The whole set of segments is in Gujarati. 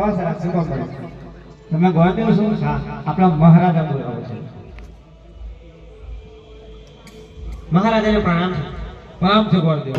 સરસ સુગમ પડે તમે ગોળદેવ શું આપણા મહારાજા બોલાવો છે મહારાજાને પ્રણામ છે ગોળદેવ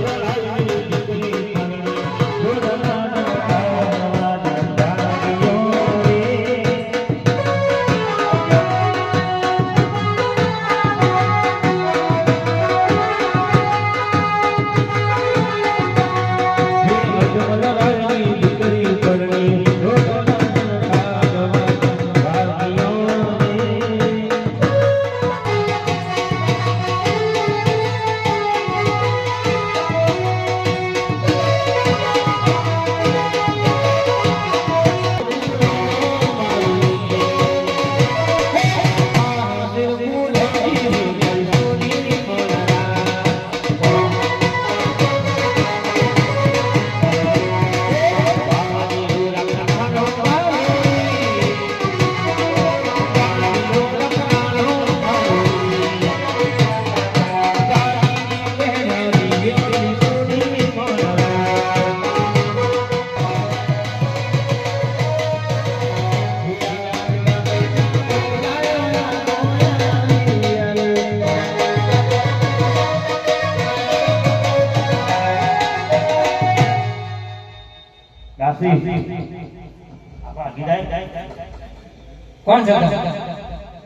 કોણ છે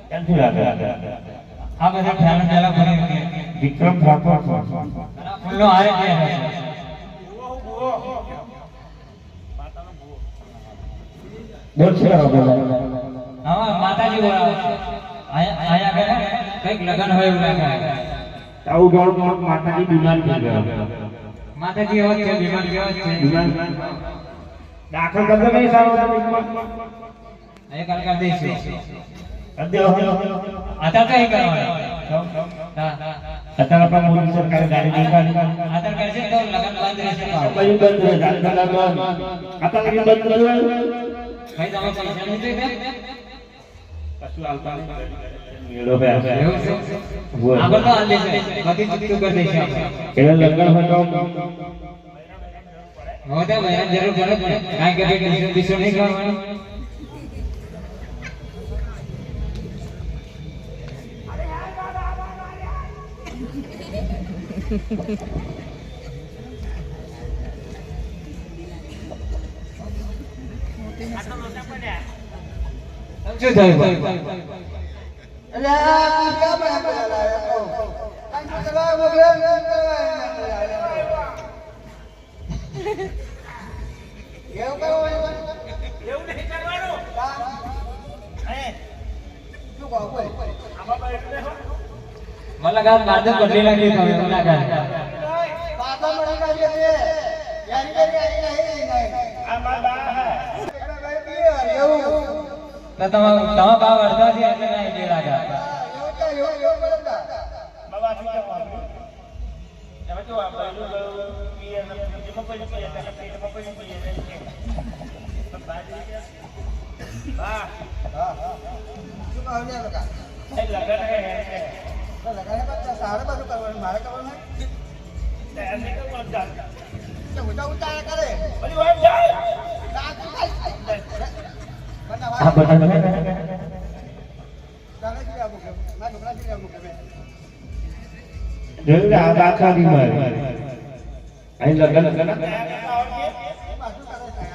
ક્યાંથી લાગે આ બધા ખ્યાલ પેલા ભરી વિક્રમ ઠાકોર ફૂલનો હારે કે બોલ છે હા માતાજી બોલાવો આયા ગયા કઈક લગન હોય એવું લાગે આવું ગોળ ગોળ માતાજી બીમાર થઈ ગયા માતાજી એવા છે બીમાર કેવા છે દાખલ કરજો નહીં સારો એ કાલ કર દઈશું દેવ આધાર કઈ કરવાનો હા અત્યારે પણ મોદી સરકારે ગાડી નીકાળી આધાર કરશે તો લગન બંધ રહેશે કઈ બંધ રહે લગન આધાર કઈ બંધ રહે કઈ તમે પૈસા નથી દે કશું આવતા મેળો બે એવું છે આગળ તો આ લે બધી ચૂકતું કરી દઈશું એટલે લગન હોય તો હોતા ભાઈ જરૂર પડે કાઈ કે ડિસ્ટર્બ નહીં કરવાનું શું થયું અરે આ ક્યાં मला गात नाद पडली लागली कमी मला काय बाबा मला काय येते यानी काही नाही आ बाबा तर तमा बाबा वर्धाची એટલે नाही दे लागा यो बोलता बाबा ठीक आहे એમાં તો આપણું પીએ ને જેમાં કોઈ પીએ એટલે પેટમાં કોઈ પીએ હા હા શું કહ્યું લગા એ લગા હે लगाने का सारे बाजू करवाने मारे करवाने ऐसे करवा जा क्या उठा उठा करे बड़ी वाइफ जाए हां बता जाने की आपको मैं ढोकला की आपको जरूर आ बात दी मारे आई लगन लगन बाजू करे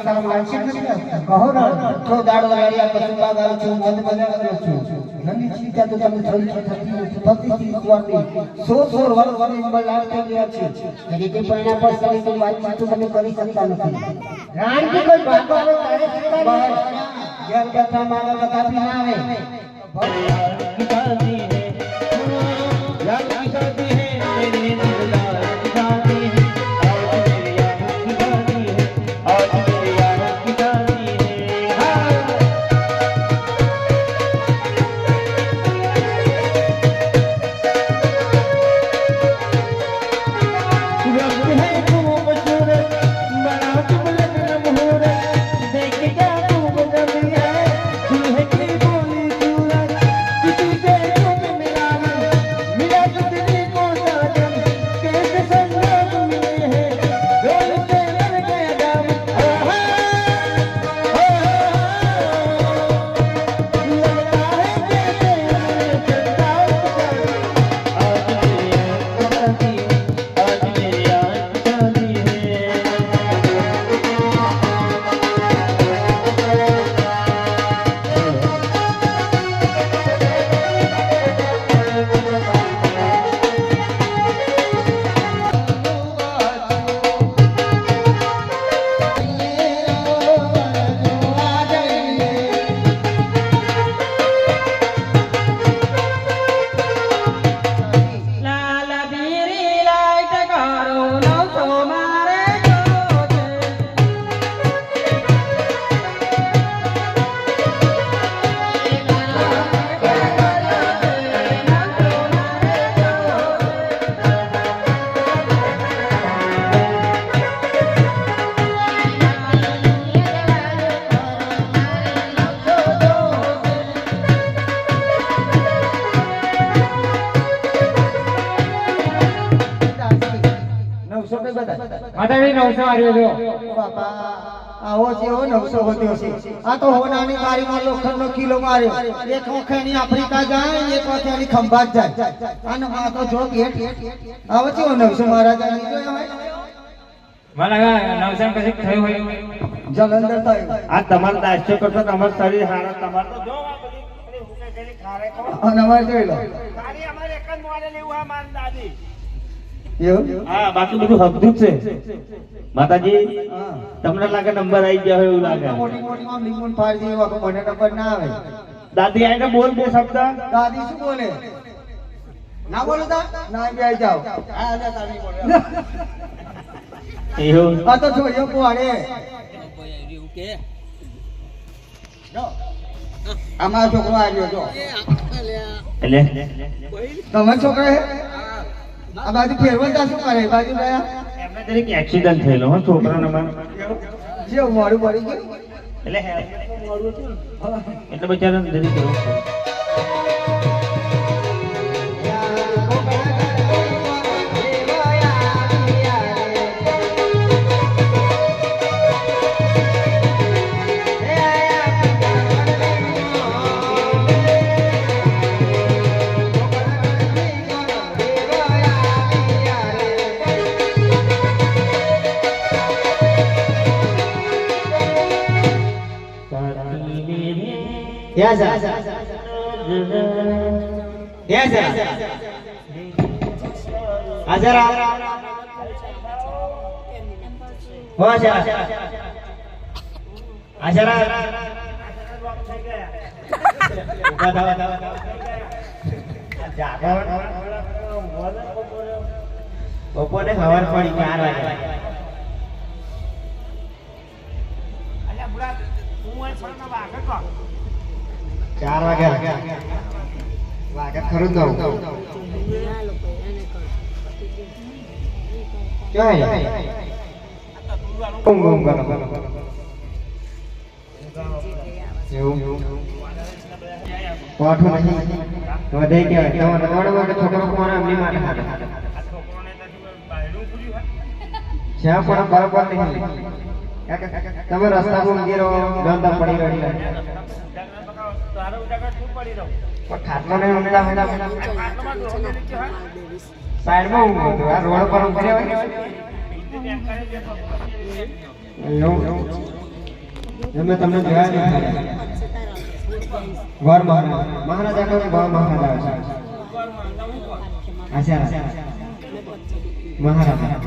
સારા માનસિક નથી કહો ને તો દાડો રાડિયા કસુંબા ગારું છું મન બજાર કરું છું નની ચિંતા તો તમે થોડી થતી નથી પતિથી સ્વામી સોર વર્ષ બલાર થઈ ગયા છે એટલે કે પરિણામ પર સરી તો વાત તો તમે કરી શકતા નથી રાણકી કોઈ બાપો તારે શીખવા ઘેર બેઠા માનો કાપી ના આવે शादी है यार की शादी है मेरे दिलदार की शादी है आज मेरे यार की शादी है आज मेरे यार की शादी है वक्त है खूबसूरत बड़ा तुमलक मुहूर्त देख क्या खूब जमी है दूल्हे की बोली सूरत किसी से तुम मिला मिला कितनी को साजन कैसे संयोग मिले हैं डोल से लग गया दाम लगता है जैसे हमने चलता आज मेरे यार की शादी है લાલ બીરી લાઈટ કરો નવસો મારે જોશે માતાજી 900 આવ્યો જો બાપા આવો છે એવો 900 વધ્યો છે આ તો હોનાની ગાડીમાં લોખંડનો કિલો માર્યો એક વખતની આફ્રિકા જાય એક વખતની ખંભાત જાય અને આ તો જો ગેટ આવો છે 900 મહારાજા નહીં જોયા હોય મને લાગે 900 કશીક થયું હોય જલંધર થયું આ તમારો નાસ્તો કરશો તમારું શરીર હારા તમારે તો જો આ બધી હુકેલી ખારે કો અને અમારે જોઈ લો ખાલી અમારે એક જ મોડે લેવું આ માન દાદી એવું હા બાકી બધું હકદું જ છે માતાજી હા તમને લાગે નંબર આવી ગયા હોય એવું લાગે મોટી મોટી આમ લીમોન ફાડી જેવા કે મને નંબર ના આવે દાદી આઈને બોલ બે શબ્દ દાદી શું બોલે ના બોલો તા ના બે આવી જાઓ આ લે દાદી બોલે એવું આ તો છોડ્યો પોડે જો અમારો છોકરો આવ્યો જો એટલે તમારો છોકરો હે આ બાજુ ફેરવતા શું કરે એ બાજુ ગયા એમને તરીક એક્સિડન્ટ થયેલો હો છોકરાનો માં જે મોડું પડી ગયું એટલે મોડું હતું એટલે બચારાને જરી જવું પડે Yes, sir. Yes, sir. Hajar. Oh, hajar. Hajar. બપોરે ખબર પડી 4 વાગે અલ્યા બુડા હું આ છોડનો વાગત કો 4 વાગે વાગે ખરું દઉં ક્યાં હે કોમ કરો એવું પાઠો નહીં વધે કે તમારે વડો છોકરો કોણ એમની માટે આ છોકરોને તો બાયડું ખુલ્યું હોય જ્યાં પણ બરાબર નહીં તમે રસ્તા પર ઊંઘી રહો ગંદા પડી રહી તારો ઉજાગર શું પડી રહ્યો પણ ખાટલો નહીં ઊંઘતા હોય આટલામાં ડોહો મેલી કે હોય સાઈડમાં ઊંઘો તો આ રોડ પર ઊંઘી રહેવાય બીજી બેંક કરે છે તો એવું એમાં તમને જોયા નહીં થાય. ગોર મહારાજા કહે ગોર મહારાજા આશા મહારાજા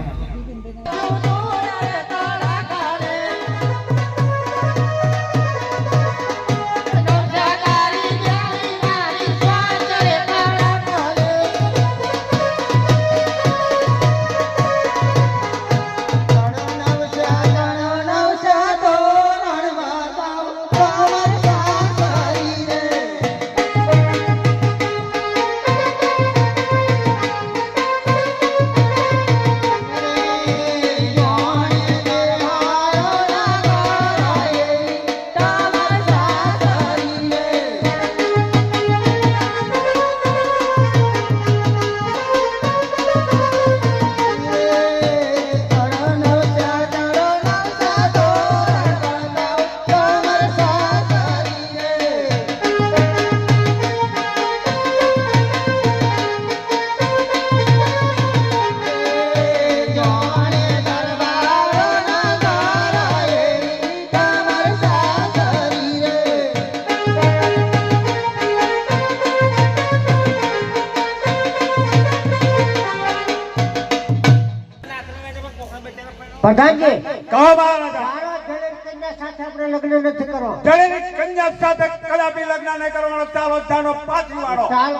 પ્રધાનજી કહો મહારાજા. તારા જડેલ કન્યા સાથે આપણે લગ્ન નથી કરો. જડેલી કન્યા સાથે કદાપી લગ્ન નહીં કરવાનો. ચાલો જાનો પાછી વાળો. ચાલો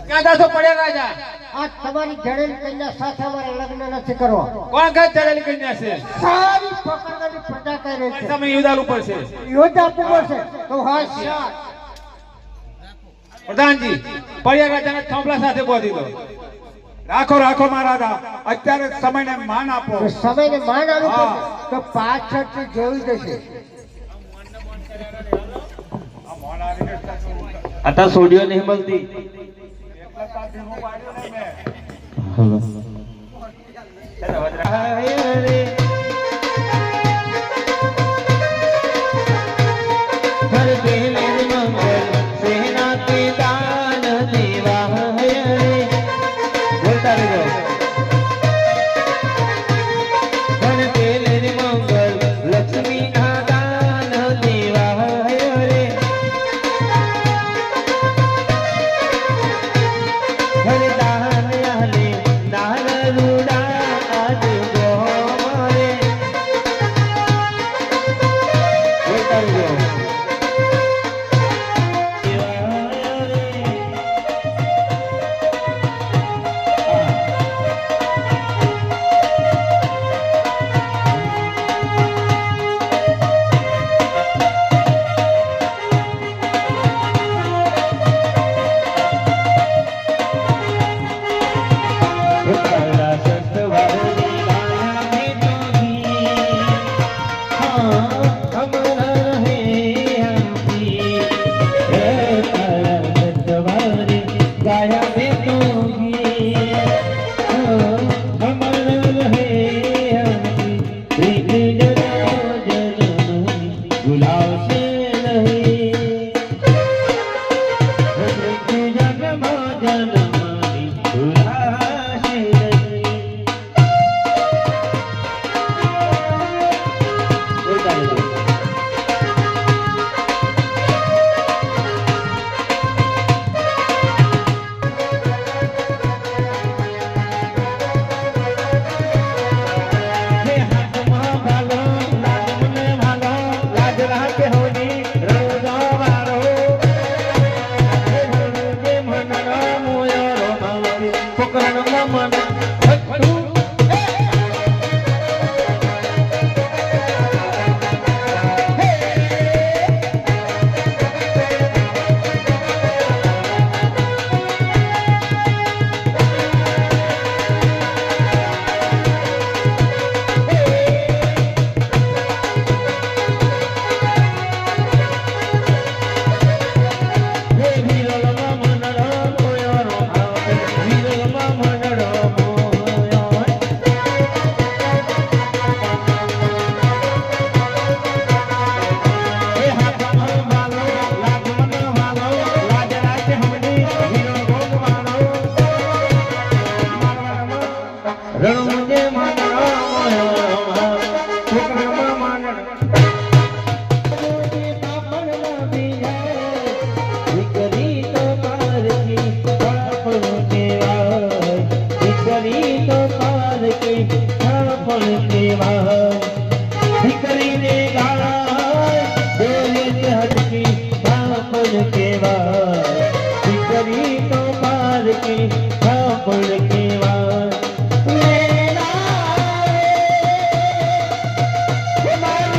ક્યાં દાસો પડ્યા રાજા? આ તમારી જડેલ કન્યા સાથે અમારે લગ્ન નથી કરવા. કોણ કઈ ચડેલી કન્યા છે? સારી પકડવાની પ્રજા કરી રહી છે. તમે યુદ્ધ ઉપર છે. યોદ્ધ આપવું પડશે તો હોશિયાર. પ્રધાનજી પડ્યા રાજાને થોંભલા સાથે બોધી દો. રાખો રાખો મહારાજા. અત્યારે સમયને માન આપો. સમયને માન આવું પડશે તો પાછળથી જોઈ જશે. आता सोडियो नहीं મળતી. की बापन केवा दिकरी तो पार की बापन केवा मारी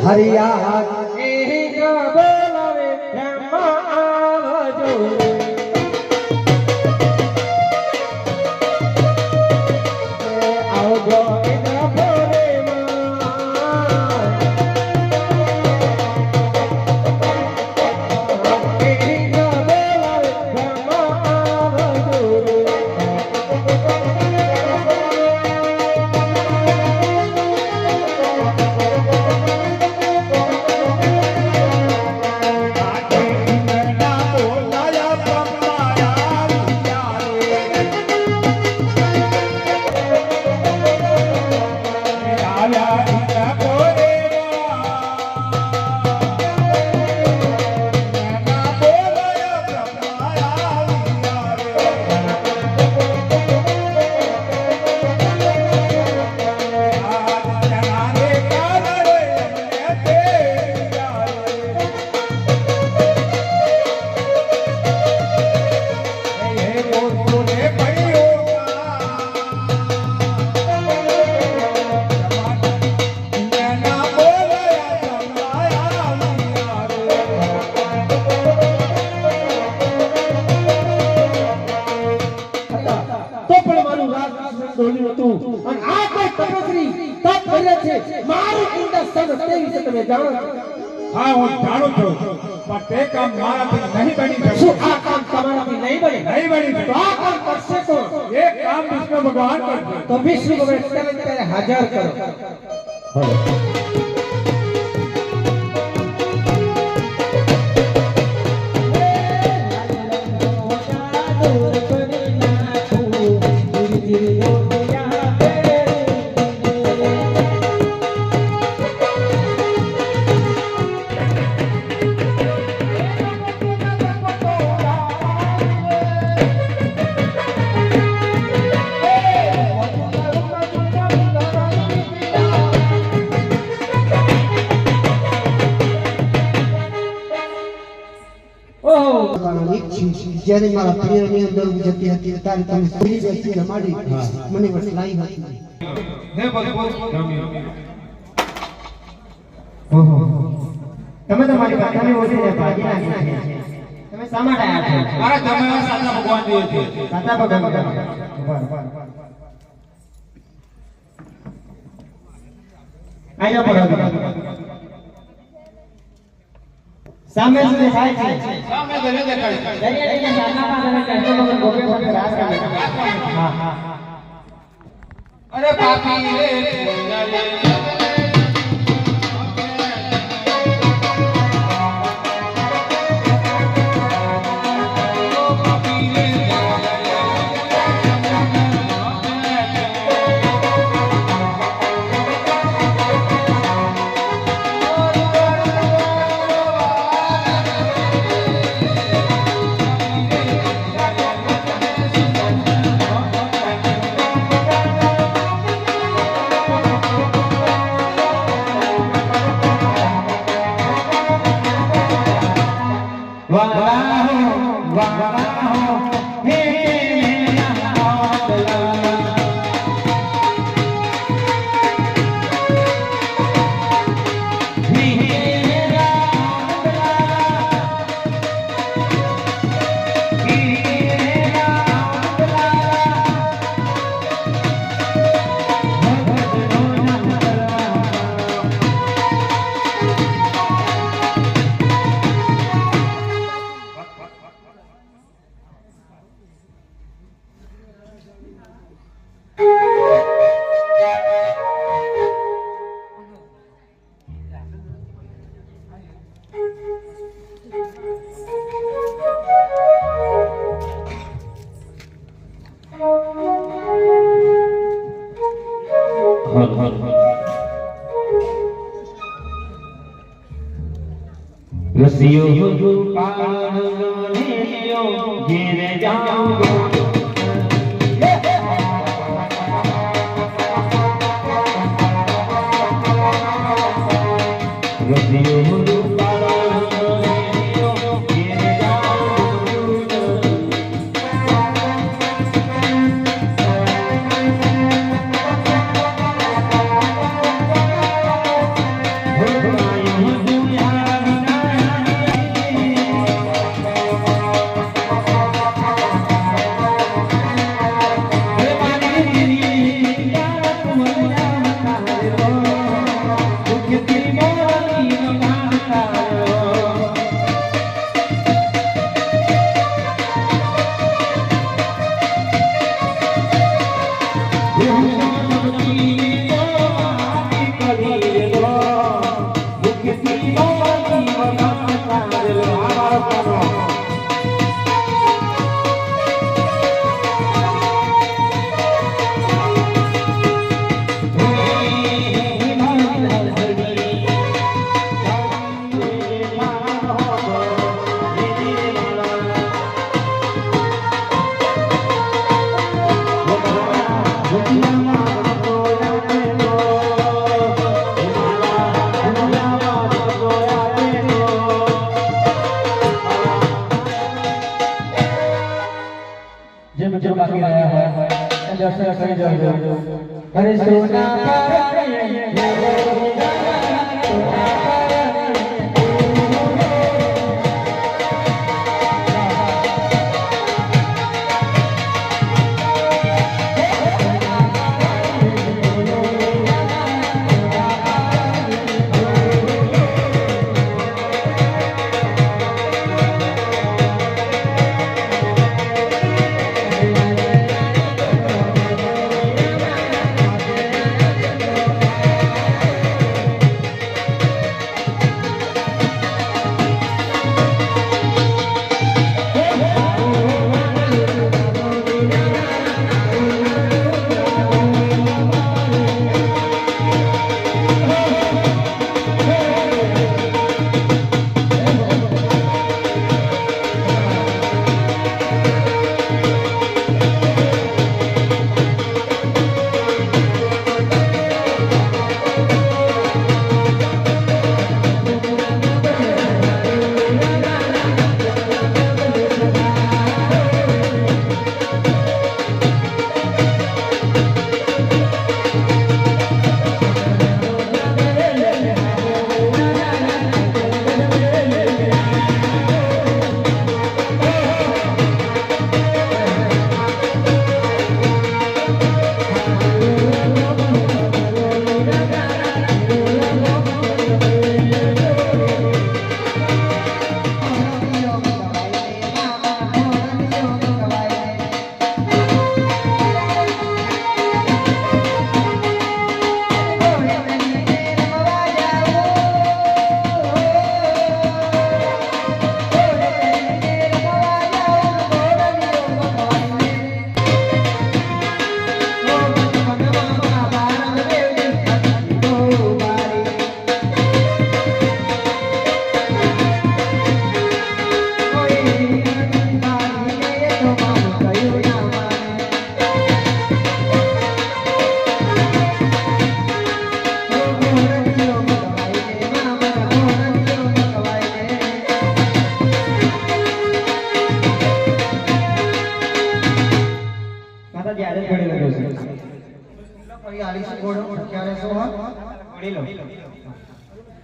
હરિયા એક બોલાવે બ્રહ્મા આવજો આવજો ઇન્દ્ર ભોલે હા હું જાણું છું પણ તે કામ મારાથી નહીં બની શકે શું આ કામ તમારાથી નહીં બને? નહીં બની શકે તો આ કામ કરશે કોણ? એ કામ વિષ્ણુ ભગવાન કરશે તો વિષ્ણુ ભગવાન ત્યારે હાજર કરો. જ્યારે મારા પ્રિયની અંદર જતી હતી ત્યારે તમે સુરી બેસી રમાડી મને વટલાઈ હતી. હે ભગવાન ઓહો તમે તમારી કથાને ઓળખીને ભાગી નાખી છે. તમે શા માટે આવ્યા છો? મારા જમાઈમાં સાચા ભગવાન જોઈએ છે સાચા ભગવાન આયા પડો સામે જ દેખાય છે. સામે ઘરે દેખાય છે દરિયાની સાના પાસે કંટો મગર ગોપે ગોપે રાસ કરે. હા હા અરે પાપી રે રસિયો પાળનો નેલિયો ઘેરે જાઉં રસિયો પાળનો નેલિયો ઘેરે જાઉં जो बाकी रहा है दर्शन कर जाओ अरे सोना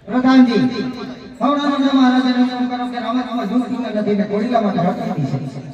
પ્રધાનજી સૌરાષ્ટ્રના મહારાજાને શું કરો કે રમતમાં જૂઠી નદીને ઘોડીલામાં હટાવી છે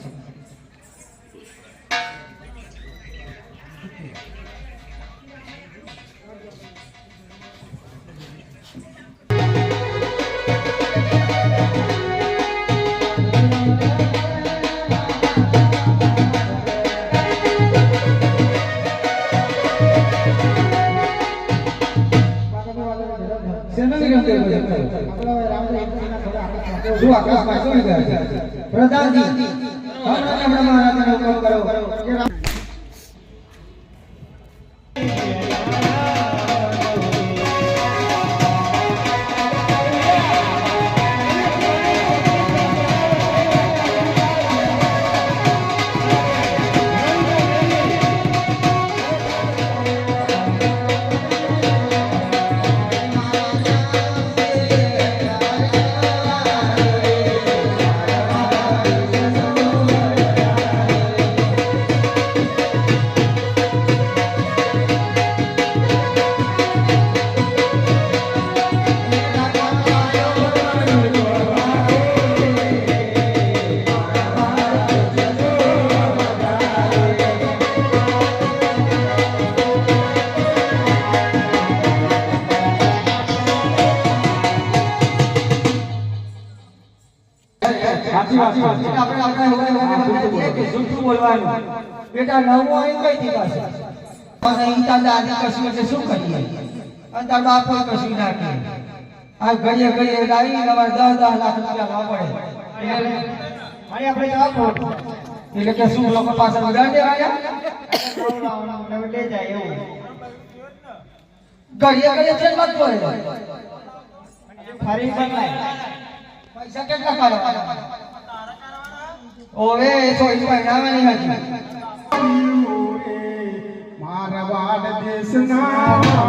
પ્રધાનજી મહારાજાને હુકમ કરો સાચી વાત છે. એટલે આપણે આપણે કે જૂઠું બોલવાનું. બેટા નવું આવી કઈ દિવસ અને ઈ તાંડા આદિ કશું એટલે શું કરીએ અને તાર બાપ કોઈ કશું ના કહે આ ઘડીએ ઘડીએ લાવી તમારે 10 લાખ રૂપિયા લાવવા પડે એટલે આપણે જવાબ આપો. એટલે કે શું લોકો પાછળ ઉડાડી દેવાયા લઈ જાય એવું. ઘડીએ ઘડીએ છે મત પડે ફરી બદલાય. પૈસા કેટલા કાઢવા ઓવે 24 મહિનામાં નહીં હજી મારવાડ દેશના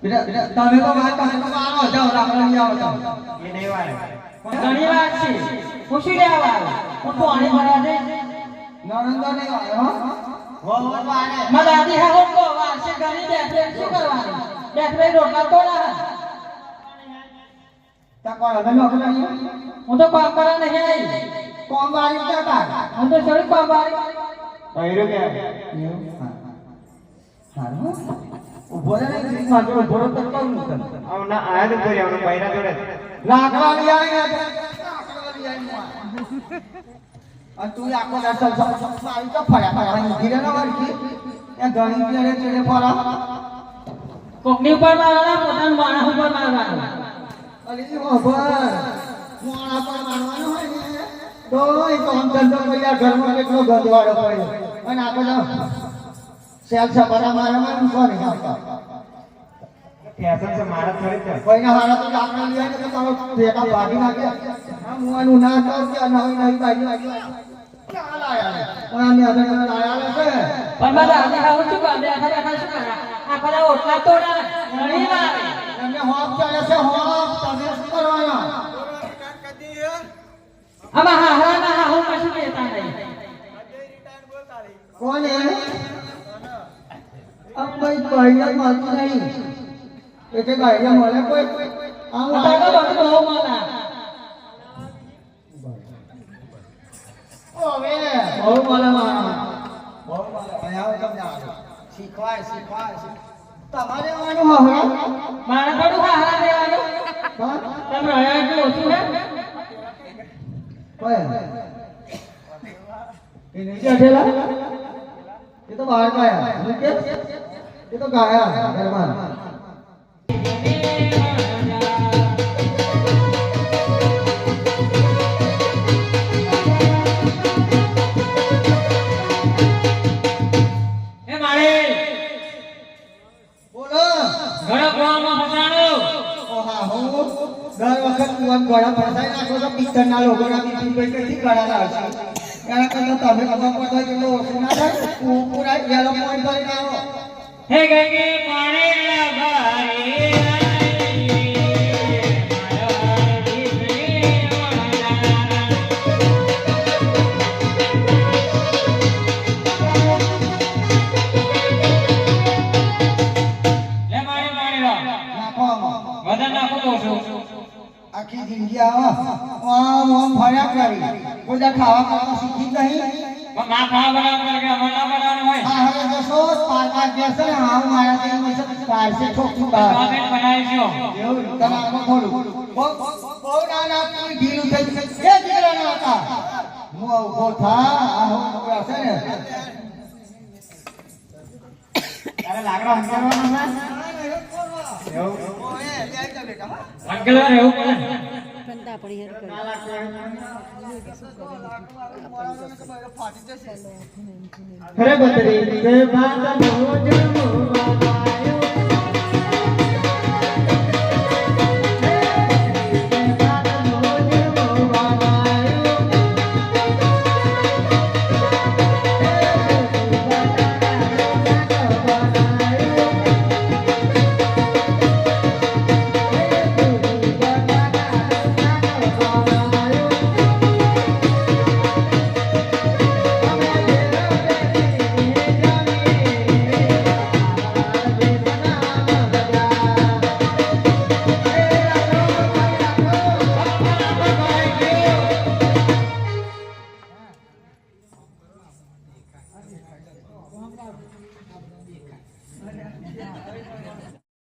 તમે તો વાત આવો જાઓ લાકડા લઈ આવો એ દેવાય. ઘણી વાત છે પૂછી લેવા હું તો આને ભરા દે નણંદો નહીં આવ્યો મારા દાદી હા હું તો વાર છે ઘણી બેઠે શું કરવાનું બેઠે રોટલા તોડા તકોર હવે નોકરા નહીં હું તો કામ કરવા નહીં આવી કોમ વાળી જતા હું તો છોડી કામ વાળી પહેર્યું કે હારું ઉભો રહે ને માત્ર ઉભો રહે તો કરું તને આવ ના આયા તો કરી આવનો પહેરા જોડે. લાકડા લઈ આવી અને તું આખો દર્શન આવી તો ફર્યા ફરવાની ધીરે ન વળકી એ ઘણી પીડે ચડે ફરા કોકની ઉપર મારવાના પોતાના માણસ ઉપર મારવાના અલી ખબર મોણા પર મારવાનો હોય ને તો એ કામ ધંધો કર્યા ઘરમાં કેટલો ગંદવાડો પડ્યો અને આપણે સેલ સપરા મારવાનું કોને આવતા ફેશન છે મારા થોડી છે. કોઈના હારા તો લાકડા લઈ આવીને તો તારો ભેગા ભાગી નાખે આ મુવાનું ના કર કે નવી નવી ભાગી નાખી ચાલ આયા પણ આને આગળ આયા છે પણ મારા દાદી હા હું શું કરે બેઠા બેઠા શું કરે આ બધા ઓટલા તોડા ઘણી વાર એમને હોપ ચાલે છે હોપ તમે શું કરવાના આમાં હાહરા ના હા હું કશું કહેતા નહીં કોને अब भाई बढ़िया मालूम नहीं एक बढ़िया माले कोई आम તારે તો બધું બહુ માના ओवे बहुत माले मारा बहुत माले आया समझा सीखवाय તમારે વાનું હા મારે થોડું હાહરા દેવાનું હા તમે રહ્યા એટલું ઓછું હે કોઈ ये नहीं अठेला ये तो बाहर का है ये तो गाया मेहरबान એ મારે बोलो ઘણા પ્રોગ્રામમાં ફસાણો ઓહા હો દર વખત કુવાન ગોળા ફસાઈ નાખો તો પિક્ચરના લોકોના બીજું કઈ કઈથી ગળાના હશે એના કરતા તમે ખબર પડતો એટલો ઓછું ના થાય પૂરા યલો પોઈન્ટ કરીને આવો હે ગંગે પાણી લગાઈ નાખો આમાં. વધારે નાખો તો છું આ આવા આમ ફર્યા કરી કોઈ ખાવા ખાવા શીખી નહીં પણ માં ખાવા બનાવવા કે અમારે ના બનાવવાનું હોય હા હવે દસો પાંચ બેસે ને હા મારા તે મસે પારસે ઠોકું બહાર અમે બનાવીશું એવું તમારું ખોલું બહુ નાના તું ઢીલું થઈ એ દીકરા ના હતા હું ઉભો થા આ હું છે ને તારે લાકડા હંકારવાના છે અંકલ રહેવું પડે ખરે બતરી તે બાત મોજ મોવાયો